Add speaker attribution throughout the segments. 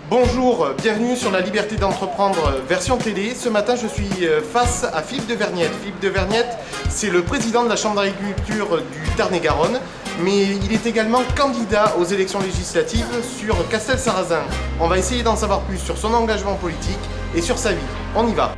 Speaker 1: Bonjour, bienvenue sur la liberté d'entreprendre version télé. Ce matin, je suis face à Philippe de Vergnette. Philippe de Vergnette, c'est le président de la Chambre d'agriculture du Tarn-et-Garonne, mais il est également candidat aux élections législatives sur Castel-Sarrazin. On va essayer d'en savoir plus sur son engagement politique et sur sa vie. On y va.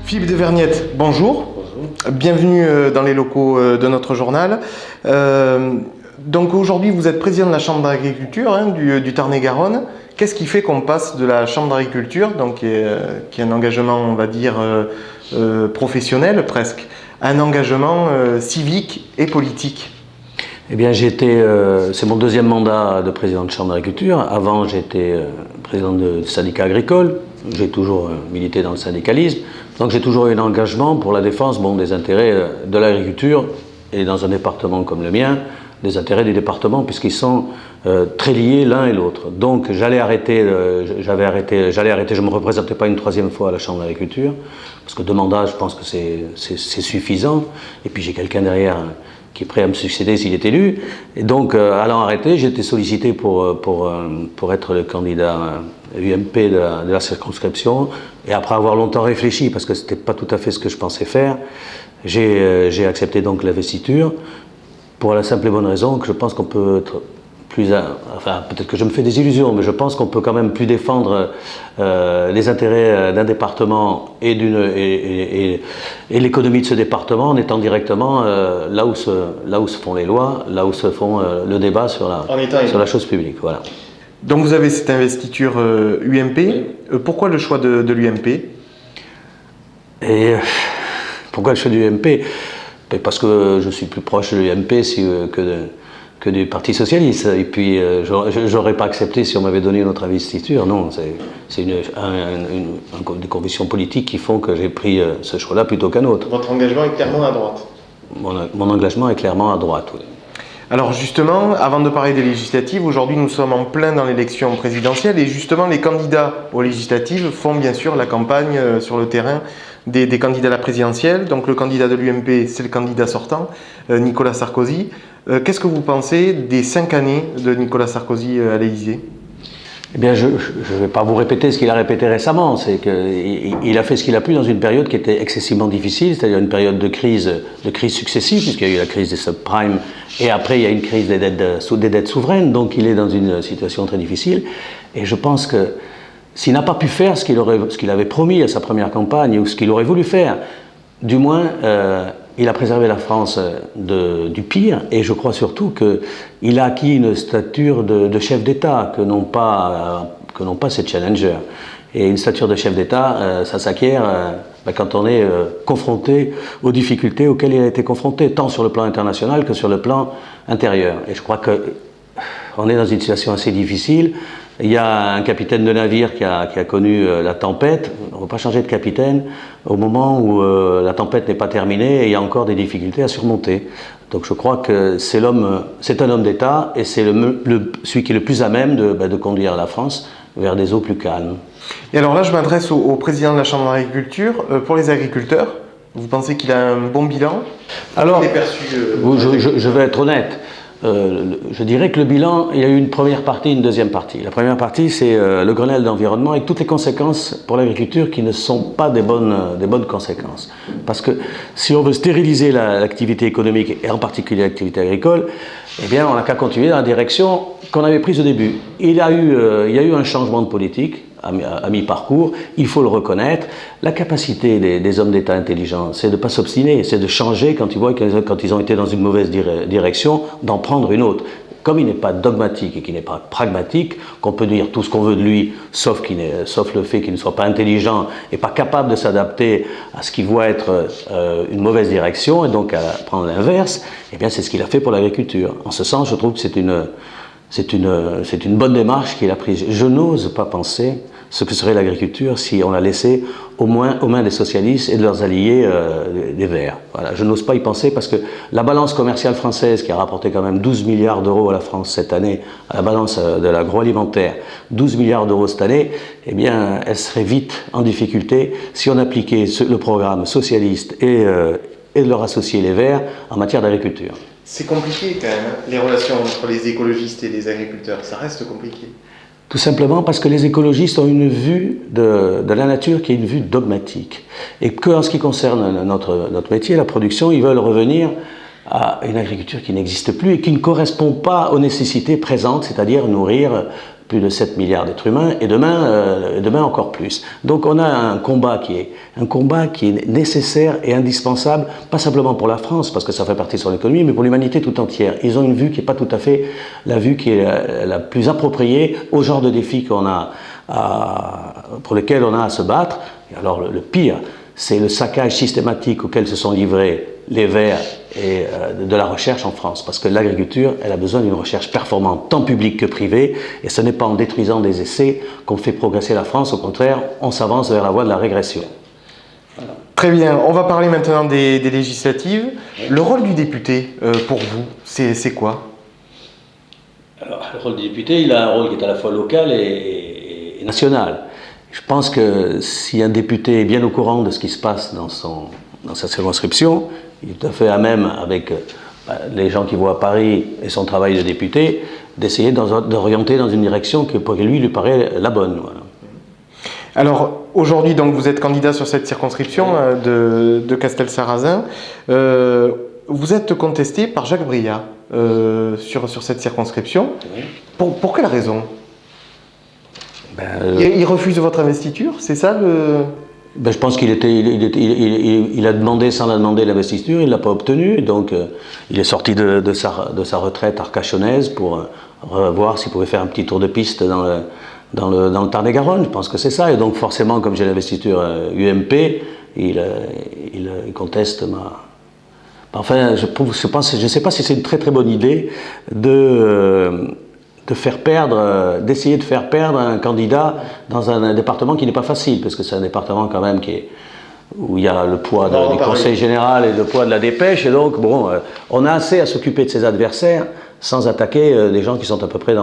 Speaker 1: Philippe de Vergnette, bonjour. Bonjour. Bienvenue dans les locaux de notre journal. Donc aujourd'hui, vous êtes président de la Chambre d'agriculture du Tarn-et-Garonne. Qu'est-ce qui fait qu'on passe de la Chambre d'agriculture, donc qui est un engagement, on va dire, professionnel presque, à un engagement civique et politique?
Speaker 2: Eh bien, c'est mon deuxième mandat de président de Chambre d'agriculture. Avant, j'étais président du syndicat agricole. J'ai toujours milité dans le syndicalisme. Donc j'ai toujours eu un engagement pour la défense des intérêts de l'agriculture et dans un département comme le mien, des intérêts du département puisqu'ils sont très liés l'un et l'autre. Donc j'allais arrêter, je ne me représentais pas une troisième fois à la Chambre d'agriculture parce que deux mandats, je pense que c'est suffisant. Et puis j'ai quelqu'un derrière qui est prêt à me succéder s'il est élu. Et donc, allant arrêter, j'ai été sollicité pour être le candidat UMP de la circonscription. Et après avoir longtemps réfléchi, parce que ce n'était pas tout à fait ce que je pensais faire, j'ai accepté donc l'investiture pour la simple et bonne raison que je pense qu'on peut être plus... Enfin, peut-être que je me fais des illusions, mais je pense qu'on peut quand même plus défendre les intérêts d'un département et l'économie de ce département en étant directement là où se font les lois, là où se font le débat sur la chose publique. Voilà.
Speaker 1: Donc vous avez cette investiture UMP. Oui. Pourquoi le choix de l'UMP?
Speaker 2: Et pourquoi le choix de l'UMP? Parce que je suis plus proche de l'UMP que du Parti Socialiste. Et puis, j'aurais pas accepté si on m'avait donné une autre investiture. Non, c'est des convictions politiques qui font que j'ai pris ce choix-là plutôt qu'un autre.
Speaker 1: Votre engagement est clairement à droite?
Speaker 2: Mon engagement est clairement à droite, oui.
Speaker 1: Alors justement, avant de parler des législatives, aujourd'hui nous sommes en plein dans l'élection présidentielle et justement les candidats aux législatives font bien sûr la campagne sur le terrain des candidats à la présidentielle. Donc le candidat de l'UMP, c'est le candidat sortant, Nicolas Sarkozy. Qu'est-ce que vous pensez des 5 années de Nicolas Sarkozy à l'Élysée?
Speaker 2: Eh bien, je ne vais pas vous répéter ce qu'il a répété récemment, c'est qu'il a fait ce qu'il a pu dans une période qui était excessivement difficile, c'est-à-dire une période de crise successive, puisqu'il y a eu la crise des subprimes, et après il y a une crise des dettes souveraines, donc il est dans une situation très difficile, et je pense que s'il n'a pas pu faire ce qu'il avait promis à sa première campagne, ou ce qu'il aurait voulu faire, du moins il a préservé la France du pire, et je crois surtout qu'il a acquis une stature de chef d'État que n'ont pas ces challengers. Et une stature de chef d'État, ça s'acquiert quand on est confronté aux difficultés auxquelles il a été confronté, tant sur le plan international que sur le plan intérieur. Et je crois qu'on est dans une situation assez difficile. Il y a un capitaine de navire qui a connu la tempête. On ne va pas changer de capitaine au moment où la tempête n'est pas terminée et il y a encore des difficultés à surmonter. Donc je crois que c'est un homme d'État et c'est celui qui est le plus à même de conduire la France vers des eaux plus calmes.
Speaker 1: Et alors là, je m'adresse au président de la Chambre d'agriculture. Pour les agriculteurs, vous pensez qu'il a un bon bilan?
Speaker 2: Alors, je vais être honnête. Je dirais que le bilan, il y a eu une première partie, une deuxième partie. La première partie, c'est le Grenelle d'environnement avec toutes les conséquences pour l'agriculture qui ne sont pas des bonnes conséquences. Parce que si on veut stériliser l'activité économique et en particulier l'activité agricole, eh bien, on n'a qu'à continuer dans la direction qu'on avait prise au début. Il y a eu un changement de politique à mi-parcours, il faut le reconnaître. La capacité des hommes d'État intelligents, c'est de ne pas s'obstiner, c'est de changer quand ils voient quand ils ont été dans une mauvaise direction, d'en prendre une autre. Comme il n'est pas dogmatique et qu'il n'est pas pragmatique, qu'on peut dire tout ce qu'on veut de lui, sauf le fait qu'il ne soit pas intelligent et pas capable de s'adapter à ce qu'il voit être une mauvaise direction et donc à prendre l'inverse, eh bien c'est ce qu'il a fait pour l'agriculture. En ce sens, je trouve que c'est une bonne démarche qu'il a prise. Je n'ose pas penser ce que serait l'agriculture si on la laissait au moins aux mains des socialistes et de leurs alliés des Verts. Voilà, je n'ose pas y penser parce que la balance commerciale française, qui a rapporté quand même 12 milliards d'euros à la France cette année, à la balance de l'agroalimentaire, 12 milliards d'euros cette année, eh bien, elle serait vite en difficulté si on appliquait le programme socialiste et de leur associer les Verts en matière d'agriculture.
Speaker 1: C'est compliqué quand même, hein, les relations entre les écologistes et les agriculteurs, ça reste compliqué.
Speaker 2: Tout simplement parce que les écologistes ont une vue de la nature qui est une vue dogmatique. Et qu'en ce qui concerne notre métier, la production, ils veulent revenir à une agriculture qui n'existe plus et qui ne correspond pas aux nécessités présentes, c'est-à-dire nourrir plus de 7 milliards d'êtres humains et demain encore plus. Donc on a un combat qui est nécessaire et indispensable, pas simplement pour la France, parce que ça fait partie de son économie, mais pour l'humanité tout entière. Ils ont une vue qui n'est pas tout à fait la vue qui est la plus appropriée au genre de défis pour lesquels on a à se battre. Et alors le pire, c'est le saccage systématique auquel se sont livrés les Verts et de la recherche en France. Parce que l'agriculture, elle a besoin d'une recherche performante, tant publique que privée, et ce n'est pas en détruisant des essais qu'on fait progresser la France. Au contraire, on s'avance vers la voie de la régression.
Speaker 1: Voilà. Très bien, on va parler maintenant des législatives. Le rôle du député, pour vous, c'est quoi?
Speaker 2: Alors, le rôle du député, il a un rôle qui est à la fois local et national. Je pense que si un député est bien au courant de ce qui se passe dans sa circonscription, il est tout à fait à même, avec les gens qui voient à Paris et son travail de député, d'essayer d'orienter dans une direction qui, pour lui paraît la bonne. Voilà.
Speaker 1: Alors, aujourd'hui, donc, vous êtes candidat sur cette circonscription de Castelsarrasin. Vous êtes contesté par Jacques Brillat sur cette circonscription. Oui. Pour quelle raison? Il refuse votre investiture, c'est ça le...
Speaker 2: Je pense qu'il a demandé sans la demander l'investiture, il ne l'a pas obtenue, donc il est sorti de sa retraite arcachonnaise pour voir s'il pouvait faire un petit tour de piste dans le Tarn-et-Garonne. Je pense que c'est ça, et donc forcément, comme j'ai l'investiture UMP, il conteste ma... Enfin, je ne sais pas si c'est une très très bonne idée d'essayer de faire perdre un candidat dans un département qui n'est pas facile, parce que c'est un département quand même où il y a le poids du Conseil général et le poids de la dépêche, et donc bon, on a assez à s'occuper de ses adversaires sans attaquer des gens qui sont à peu près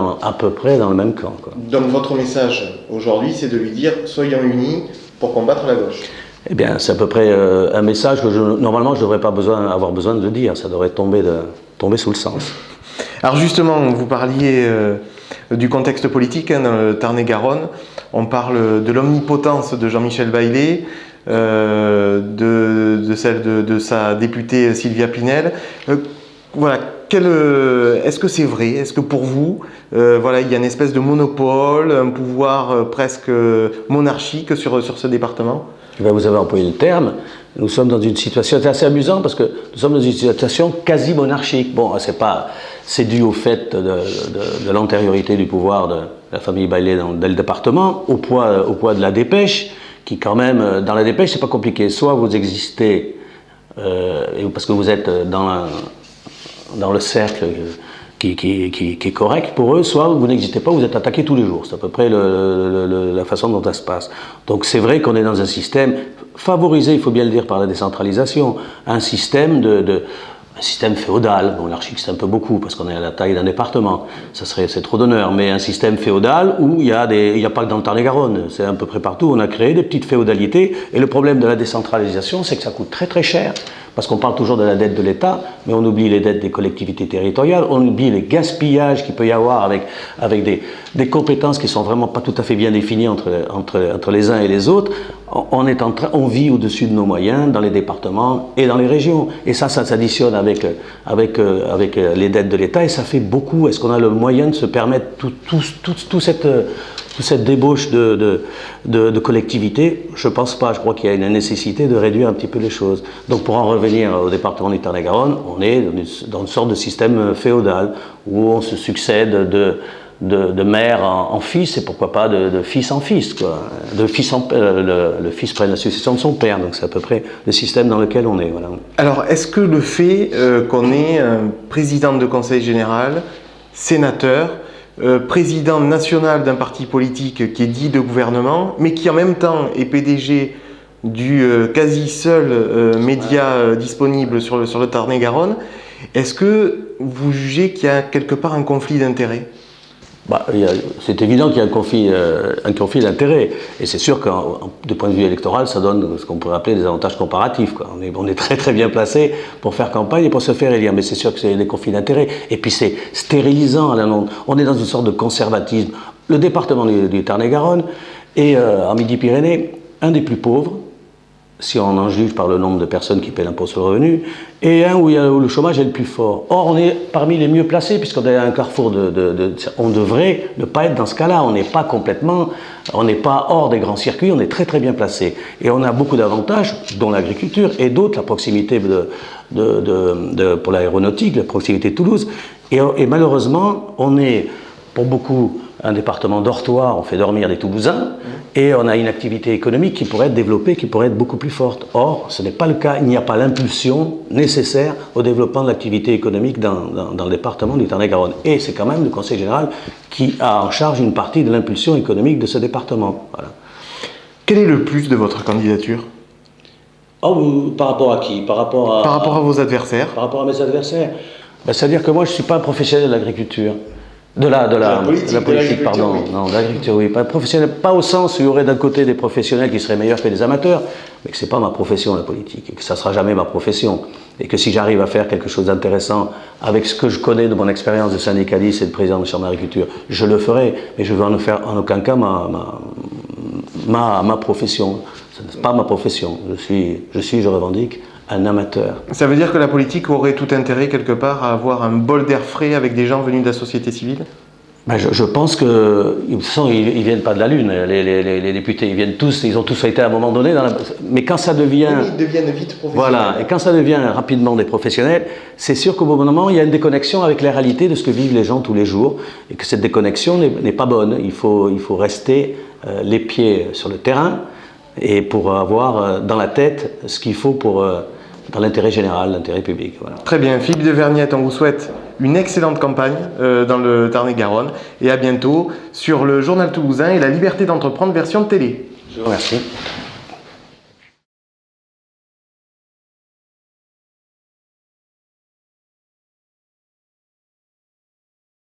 Speaker 2: dans le même camp, quoi.
Speaker 1: Donc votre message aujourd'hui, c'est de lui dire « soyons unis pour combattre la gauche ».
Speaker 2: Eh bien, c'est à peu près un message que normalement je ne devrais pas avoir besoin de le dire, ça devrait tomber sous le sens.
Speaker 1: Alors justement, vous parliez du contexte politique dans le Tarn-et-Garonne. On parle de l'omnipotence de Jean-Michel Bailly, de celle de sa députée Sylvia Pinel. Voilà, est-ce que c'est vrai? Est-ce que pour vous, voilà, il y a une espèce de monopole, un pouvoir presque monarchique sur ce département?
Speaker 2: Vous avez employé le terme. Nous sommes dans une situation, c'est assez amusant parce que nous sommes dans une situation quasi monarchique. Bon, c'est dû au fait de l'antériorité du pouvoir de la famille Bailly dans le département, au poids de la dépêche, qui quand même, dans la dépêche, c'est pas compliqué. Soit vous existez, parce que vous êtes dans le cercle qui est correct pour eux, soit vous n'existez pas, vous êtes attaqué tous les jours. C'est à peu près la façon dont ça se passe. Donc c'est vrai qu'on est dans un système favorisé, il faut bien le dire, par la décentralisation, un système un système féodal, monarchique c'est un peu beaucoup parce qu'on est à la taille d'un département, c'est trop d'honneur, mais un système féodal où il y a pas que dans le Tarn-et-Garonne, c'est à peu près partout, on a créé des petites féodalités, et le problème de la décentralisation, c'est que ça coûte très très cher, parce qu'on parle toujours de la dette de l'État, mais on oublie les dettes des collectivités territoriales, on oublie les gaspillages qu'il peut y avoir avec des compétences qui sont vraiment pas tout à fait bien définies entre les uns et les autres. On vit au-dessus de nos moyens dans les départements et dans les régions. Et ça s'additionne avec les dettes de l'État et ça fait beaucoup. Est-ce qu'on a le moyen de se permettre toute cette débauche de collectivité? Je ne pense pas. Je crois qu'il y a une nécessité de réduire un petit peu les choses. Donc pour en revenir au département du Tarn-et-Garonne, on est dans une sorte de système féodal où on se succède de mère en fils et pourquoi pas de fils en fils, quoi. Le fils prenne la succession de son père, donc c'est à peu près le système dans lequel on est. Voilà.
Speaker 1: Alors est-ce que le fait qu'on ait un président de conseil général, sénateur, président national d'un parti politique qui est dit de gouvernement, mais qui en même temps est PDG du quasi seul média disponible sur le Tarn-et-Garonne. Est-ce que vous jugez qu'il y a quelque part un conflit d'intérêts ?
Speaker 2: C'est évident qu'il y a un conflit d'intérêts. Et c'est sûr que du point de vue électoral, ça donne ce qu'on pourrait appeler des avantages comparatifs, quoi. On est très très bien placé pour faire campagne et pour se faire élire. Mais c'est sûr que c'est des conflits d'intérêts. Et puis c'est stérilisant à la longue. On est dans une sorte de conservatisme. Le département du Tarn-et-Garonne est, en Midi-Pyrénées, un des plus pauvres, si on en juge par le nombre de personnes qui paient l'impôt sur le revenu, et un où le chômage est le plus fort. Or, on est parmi les mieux placés, puisqu'on est à un carrefour on devrait ne pas être dans ce cas-là. On n'est pas hors des grands circuits, on est très très bien placé. Et on a beaucoup d'avantages, dont l'agriculture, et d'autres, la proximité pour l'aéronautique, la proximité de Toulouse. Et malheureusement, on est, pour beaucoup, un département dortoir, on fait dormir des Toulousains, et on a une activité économique qui pourrait être développée, qui pourrait être beaucoup plus forte. Or, ce n'est pas le cas, il n'y a pas l'impulsion nécessaire au développement de l'activité économique dans le département du Tarn-et-Garonne. Et c'est quand même le Conseil général qui a en charge une partie de l'impulsion économique de ce département. Voilà.
Speaker 1: Quel est le plus de votre candidature ?
Speaker 2: Par rapport à qui ? Par rapport
Speaker 1: à vos adversaires ?
Speaker 2: Par rapport à mes adversaires. C'est-à-dire que moi, je ne suis pas un professionnel de l'agriculture. De la politique, pardon. Oui. Non, de l'agriculture, oui. Pas professionnel, pas au sens où il y aurait d'un côté des professionnels qui seraient meilleurs que des amateurs, mais que ce n'est pas ma profession, la politique, et que ça ne sera jamais ma profession. Et que si j'arrive à faire quelque chose d'intéressant avec ce que je connais de mon expérience de syndicaliste et de président de chambre d'agriculture, je le ferai, mais je ne veux en faire en aucun cas ma profession. Ce n'est pas ma profession. Je revendique un amateur.
Speaker 1: Ça veut dire que la politique aurait tout intérêt quelque part à avoir un bol d'air frais avec des gens venus de la société civile ?
Speaker 2: Je pense que, de toute façon, ils viennent pas de la Lune, les députés, ils ont tous été à un moment donné, mais quand ça devient...
Speaker 1: Oui, ils deviennent vite professionnels.
Speaker 2: Voilà, et quand ça devient rapidement des professionnels, c'est sûr qu'au bout d'un moment, il y a une déconnexion avec les réalités de ce que vivent les gens tous les jours, et que cette déconnexion n'est pas bonne. Il faut rester les pieds sur le terrain, et pour avoir dans la tête ce qu'il faut dans l'intérêt général, l'intérêt public. Voilà.
Speaker 1: Très bien, Philippe de Vergnette, on vous souhaite une excellente campagne dans le Tarn-et-Garonne et à bientôt sur le Journal Toulousain et la liberté d'entreprendre version télé.
Speaker 2: Je vous remercie.